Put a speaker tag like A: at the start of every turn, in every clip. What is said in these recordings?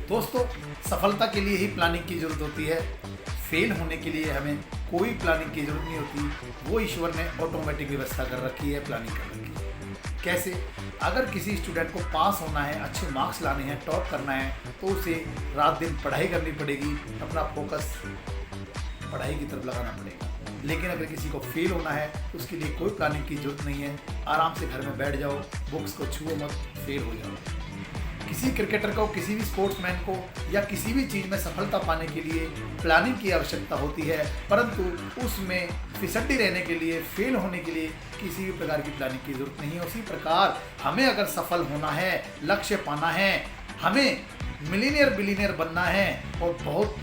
A: दोस्तों, सफलता के लिए ही प्लानिंग की जरूरत होती है। फेल होने के लिए हमें कोई प्लानिंग की जरूरत नहीं होती। वो ईश्वर ने ऑटोमेटिक व्यवस्था कर रखी है, प्लानिंग कर रखी है। कैसे? अगर किसी स्टूडेंट को पास होना है, अच्छे मार्क्स लाने हैं, टॉप करना है, तो उसे रात दिन पढ़ाई करनी पड़ेगी, अपना फोकस पढ़ाई की तरफ लगाना पड़ेगा। लेकिन अगर किसी को फेल होना है तो उसके लिए कोई प्लानिंग की जरूरत नहीं है। आराम से घर में बैठ जाओ, बुक्स को छुओ मत, फेल हो जाओ। किसी क्रिकेटर को, किसी भी स्पोर्ट्समैन को या किसी भी चीज़ में सफलता पाने के लिए प्लानिंग की आवश्यकता होती है, परंतु उसमें फिसड्डी रहने के लिए, फेल होने के लिए किसी भी प्रकार की प्लानिंग की जरूरत नहीं है। उसी प्रकार हमें अगर सफल होना है, लक्ष्य पाना है, हमें मिलीनियर बिलीनियर बनना है और बहुत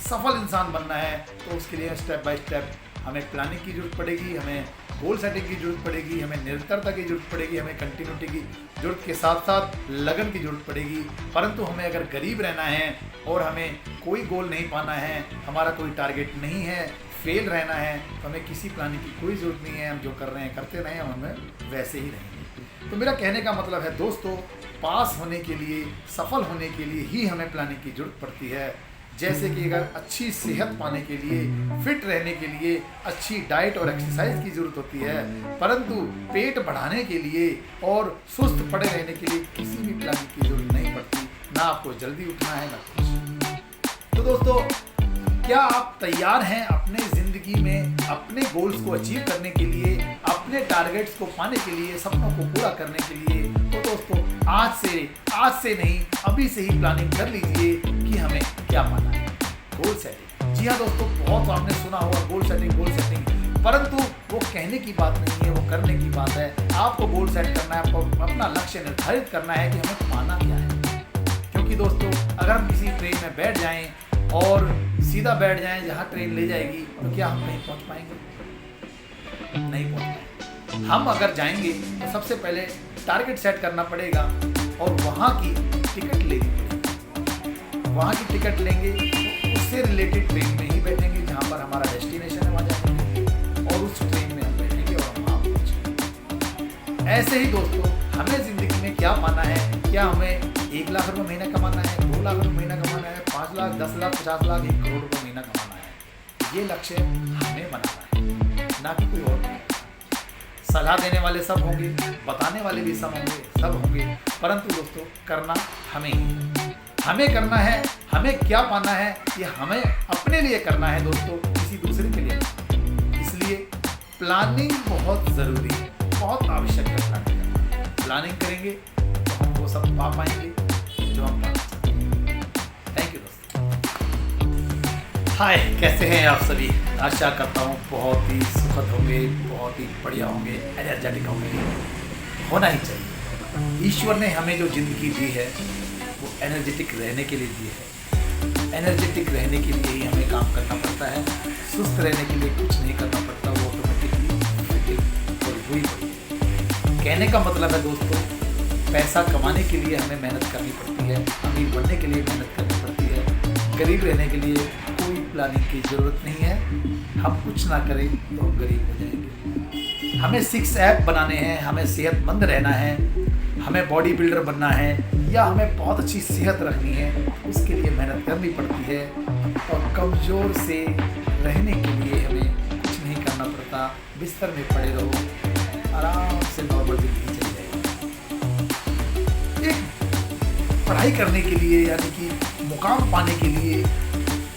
A: सफल इंसान बनना है, तो उसके लिए स्टेप बाय स्टेप हमें प्लानिंग की जरूरत पड़ेगी, हमें गोल सेटिंग की जरूरत पड़ेगी, हमें निरंतरता की जरूरत पड़ेगी, हमें कंटिन्यूटी की जरूरत के साथ साथ लगन की जरूरत पड़ेगी। परंतु हमें अगर गरीब रहना है और हमें कोई गोल नहीं पाना है, हमारा कोई टारगेट नहीं है, फेल रहना है, तो हमें किसी प्लानिंग की कोई ज़रूरत नहीं है। हम जो कर रहे हैं करते रहें, हम हमें वैसे ही रहेंगे। तो मेरा कहने का मतलब है दोस्तों, पास होने के लिए, सफल होने के लिए ही हमें प्लानिंग की जरूरत पड़ती है। जैसे कि अगर अच्छी सेहत पाने के लिए, फिट रहने के लिए अच्छी डाइट और एक्सरसाइज की जरूरत होती है, परंतु पेट बढ़ाने के लिए और सुस्त पड़े रहने के लिए किसी भी प्लानिंग की जरूरत नहीं पड़ती। ना आपको जल्दी उठना है, ना कुछ। तो दोस्तों, क्या आप तैयार हैं अपने ज़िंदगी में अपने गोल्स को अचीव करने के लिए, अपने टारगेट्स को पाने के लिए, सपनों को पूरा करने के लिए? तो दोस्तों, आज से नहीं, अभी से ही प्लानिंग कर लीजिए कि हमें क्या पाना है। गोल सेटिंग, जी हाँ दोस्तों, बहुत आपने सुना होगा गोल सेटिंग, परंतु वो कहने की बात नहीं है, वो करने की बात है। आपको गोल सेट करना है, आपको अपना लक्ष्य निर्धारित करना है कि हमें पाना क्या है। क्योंकि दोस्तों, अगर हम किसी ट्रेन में बैठ जाएं और सीधा बैठ जाएं जहाँ ट्रेन ले जाएगी, तो क्या हम कहीं पहुँच पाएंगे? नहीं पहुँच पाएंगे। हम अगर जाएंगे तो सबसे पहले टारगेट सेट करना पड़ेगा और वहाँ की टिकट लेनी पड़ेगी। वहाँ की टिकट लेंगे तो उससे रिलेटेड ट्रेन में ही बैठेंगे जहाँ पर हमारा डेस्टिनेशन है, वहाँ जाएंगे और उस ट्रेन में हम बैठेंगे और हम वहाँ पहुँचेंगे। ऐसे ही दोस्तों, हमें ज़िंदगी में क्या पाना है? क्या हमें 1 लाख रुपये महीना कमाना है, 2 लाख रुपये महीना कमाना है, 5 लाख, 10 लाख, 50 लाख, 1 करोड़ रुपये महीना कमाना है? ये लक्ष्य हमें बनाना है, ना कि कोई और नहीं। सलाह देने वाले सब होंगे, बताने वाले भी सब होंगे, परंतु दोस्तों, करना हमें ही है। हमें करना है। हमें क्या पाना है, ये हमें अपने लिए करना है दोस्तों, किसी दूसरे के लिए नहीं। इसलिए प्लानिंग बहुत ज़रूरी है, बहुत आवश्यक है। प्लानिंग करेंगे तो हम वो सब पा पाएंगे जो हम पाना चाहते हैं। थैंक यू दोस्तों। हाय, कैसे हैं आप सभी? आशा करता हूँ बहुत ही सुखद होंगे, बहुत ही बढ़िया होंगे, एनर्जेटिक होंगे। होना ही चाहिए। ईश्वर ने हमें जो ज़िंदगी दी है वो एनर्जेटिक रहने के लिए दी है। एनर्जेटिक रहने के लिए ही हमें काम करना पड़ता है। सुस्त रहने के लिए कुछ नहीं करना पड़ता, वो ऑटोमेटिकली फिटिंग और हुई पड़ी है। कहने का मतलब है दोस्तों, पैसा कमाने के लिए हमें मेहनत करनी पड़ती है, अमीर बनने के लिए मेहनत करनी पड़ती है। गरीब रहने के लिए कोई प्लानिंग की ज़रूरत नहीं है। हम कुछ ना करें तो हम गरीब हो जाएंगे। हमें 6 ऐप बनाने हैं, हमें सेहतमंद रहना है, हमें बॉडी बिल्डर बनना है, या हमें बहुत अच्छी सेहत रखनी है, उसके लिए मेहनत करनी पड़ती है। और कमज़ोर से रहने के लिए हमें कुछ नहीं करना पड़ता। बिस्तर में पड़े रहो, आराम से नॉर्मल ज़िंदगी चली जाएगी। एक पढ़ाई करने के लिए, यानी कि मुकाम पाने के लिए,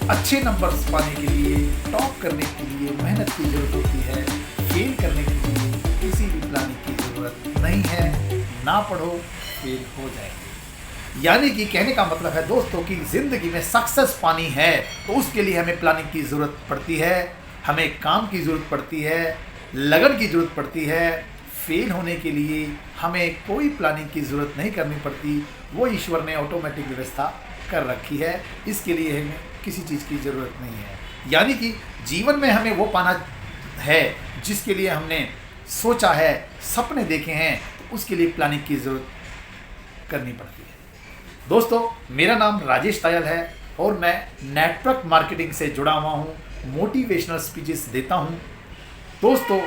A: अच्छे नंबर्स पाने के लिए, टॉप करने के लिए मेहनत की ज़रूरत होती है। फेल करने के लिए किसी भी प्लानिंग की ज़रूरत नहीं है। ना पढ़ो, फेल हो जाएंगे। यानी कि कहने का मतलब है दोस्तों कि ज़िंदगी में सक्सेस पानी है तो उसके लिए हमें प्लानिंग की ज़रूरत पड़ती है, हमें काम की ज़रूरत पड़ती है, लगन की ज़रूरत पड़ती है। फेल होने के लिए हमें कोई प्लानिंग की ज़रूरत नहीं करनी पड़ती, वो ईश्वर ने ऑटोमेटिक व्यवस्था कर रखी है। इसके लिए हमें किसी चीज़ की ज़रूरत नहीं है। यानी कि जीवन में हमें वो पाना है जिसके लिए हमने सोचा है, सपने देखे हैं, तो उसके लिए प्लानिंग की ज़रूरत करनी पड़ती है। दोस्तों, मेरा नाम राजेश तायल है और मैं नेटवर्क मार्केटिंग से जुड़ा हुआ हूँ, मोटिवेशनल स्पीचेस देता हूँ। दोस्तों,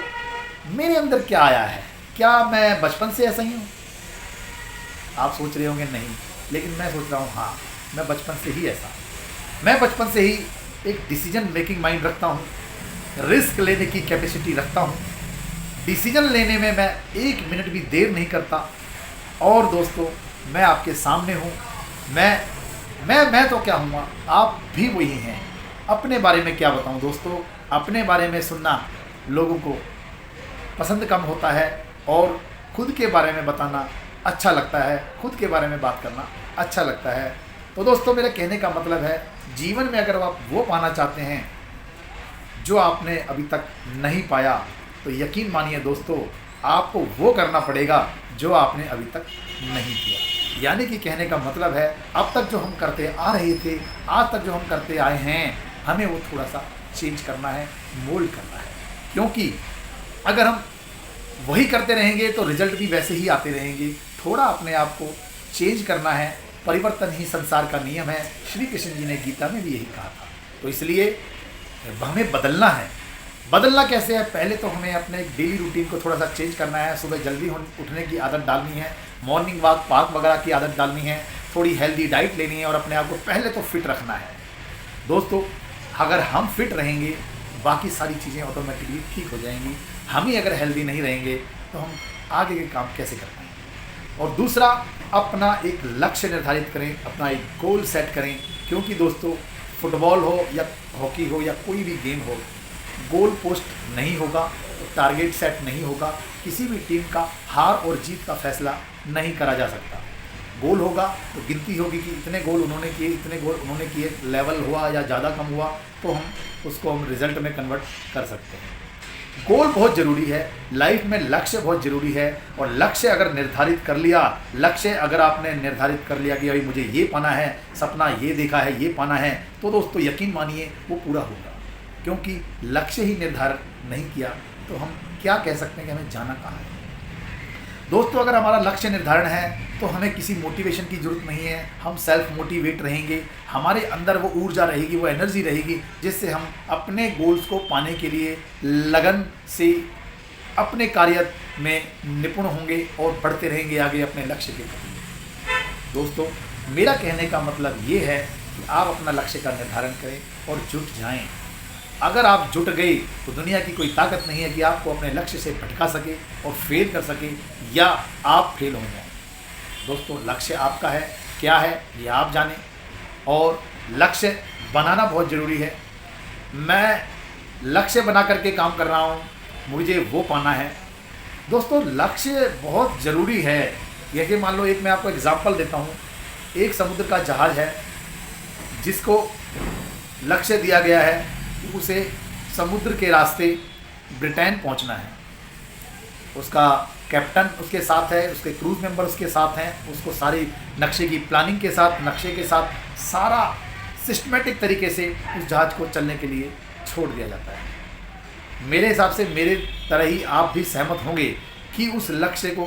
A: मेरे अंदर क्या आया है? क्या मैं बचपन से ऐसा ही हूँ? आप सोच रहे होंगे नहीं, लेकिन मैं सोच रहा हूँ हाँ, मैं बचपन से ही ऐसा हूँ। मैं बचपन से ही एक डिसीजन मेकिंग माइंड रखता हूँ, रिस्क लेने की कैपेसिटी रखता हूँ, डिसीजन लेने में मैं 1 मिनट भी देर नहीं करता। और दोस्तों, मैं आपके सामने हूँ। मैं तो क्या हुआ, आप भी वही हैं। अपने बारे में क्या बताऊँ दोस्तों, अपने बारे में सुनना लोगों को पसंद कम होता है और खुद के बारे में बताना अच्छा लगता है, खुद के बारे में बात करना अच्छा लगता है। तो दोस्तों, मेरे कहने का मतलब है, जीवन में अगर आप वो पाना चाहते हैं जो आपने अभी तक नहीं पाया, तो यकीन मानिए दोस्तों, आपको वो करना पड़ेगा जो आपने अभी तक नहीं किया। यानी कि कहने का मतलब है, अब तक जो हम करते आ रहे थे, आज तक जो हम करते आए हैं, हमें वो थोड़ा सा चेंज करना है, मोल्ड करना है। क्योंकि अगर हम वही करते रहेंगे तो रिजल्ट भी वैसे ही आते रहेंगे। थोड़ा अपने आप को चेंज करना है, परिवर्तन ही संसार का नियम है। श्री कृष्ण जी ने गीता में भी यही कहा था। तो इसलिए हमें बदलना है। बदलना कैसे है, पहले तो हमें अपने डेली रूटीन को थोड़ा सा चेंज करना है। सुबह जल्दी उठने की आदत डालनी है, मॉर्निंग वॉक, पार्क वगैरह की आदत डालनी है, थोड़ी हेल्दी डाइट लेनी है और अपने आप को पहले तो फिट रखना है। दोस्तों, अगर हम फिट रहेंगे, बाकी सारी चीज़ें ऑटोमेटिकली ठीक हो जाएंगी। हम ही अगर हेल्दी नहीं रहेंगे तो हम आगे के काम कैसे कर पाएंगे। और दूसरा, अपना एक लक्ष्य निर्धारित करें, अपना एक गोल सेट करें। क्योंकि दोस्तों, फुटबॉल हो या हॉकी हो या कोई भी गेम हो, गोल पोस्ट नहीं होगा तो टारगेट सेट नहीं होगा, किसी भी टीम का हार और जीत का फैसला नहीं करा जा सकता। गोल होगा तो गिनती होगी कि इतने गोल उन्होंने किए, इतने गोल उन्होंने किए, लेवल हुआ या ज़्यादा कम हुआ, तो हम उसको रिजल्ट में कन्वर्ट कर सकते हैं। गोल बहुत ज़रूरी है, लाइफ में लक्ष्य बहुत ज़रूरी है। और लक्ष्य अगर निर्धारित कर लिया, लक्ष्य अगर आपने निर्धारित कर लिया कि भाई मुझे ये पाना है, सपना ये देखा है, ये पाना है, तो दोस्तों यकीन मानिए वो पूरा होगा। क्योंकि लक्ष्य ही निर्धारित नहीं किया तो हम क्या कह सकते हैं कि हमें जाना कहाँ है। दोस्तों, अगर हमारा लक्ष्य निर्धारण है तो हमें किसी मोटिवेशन की ज़रूरत नहीं है। हम सेल्फ मोटिवेट रहेंगे, हमारे अंदर वो ऊर्जा रहेगी, वो एनर्जी रहेगी, जिससे हम अपने गोल्स को पाने के लिए लगन से अपने कार्य में निपुण होंगे और बढ़ते रहेंगे आगे अपने लक्ष्य के प्रति। दोस्तों, मेरा कहने का मतलब ये है कि आप अपना लक्ष्य का निर्धारण करें और जुट जाएं। अगर आप जुट गए तो दुनिया की कोई ताकत नहीं है कि आपको अपने लक्ष्य से भटका सके और फेल कर सके या आप फेल हो जाएं। दोस्तों, लक्ष्य आपका है, क्या है ये आप जानें। और लक्ष्य बनाना बहुत ज़रूरी है। मैं लक्ष्य बना करके काम कर रहा हूँ, मुझे वो पाना है। दोस्तों, लक्ष्य बहुत ज़रूरी है। जैसे मान लो, एक मैं आपको एग्जांपल देता हूँ। एक समुद्र का जहाज़ है जिसको लक्ष्य दिया गया है कि उसे समुद्र के रास्ते ब्रिटेन पहुँचना है। उसका कैप्टन उसके साथ है, उसके क्रूज मेंबर उसके साथ हैं, उसको सारी नक्शे की प्लानिंग के साथ, नक्शे के साथ सारा सिस्टमेटिक तरीके से उस जहाज़ को चलने के लिए छोड़ दिया जाता है। मेरे हिसाब से मेरे तरह ही आप भी सहमत होंगे कि उस लक्ष्य को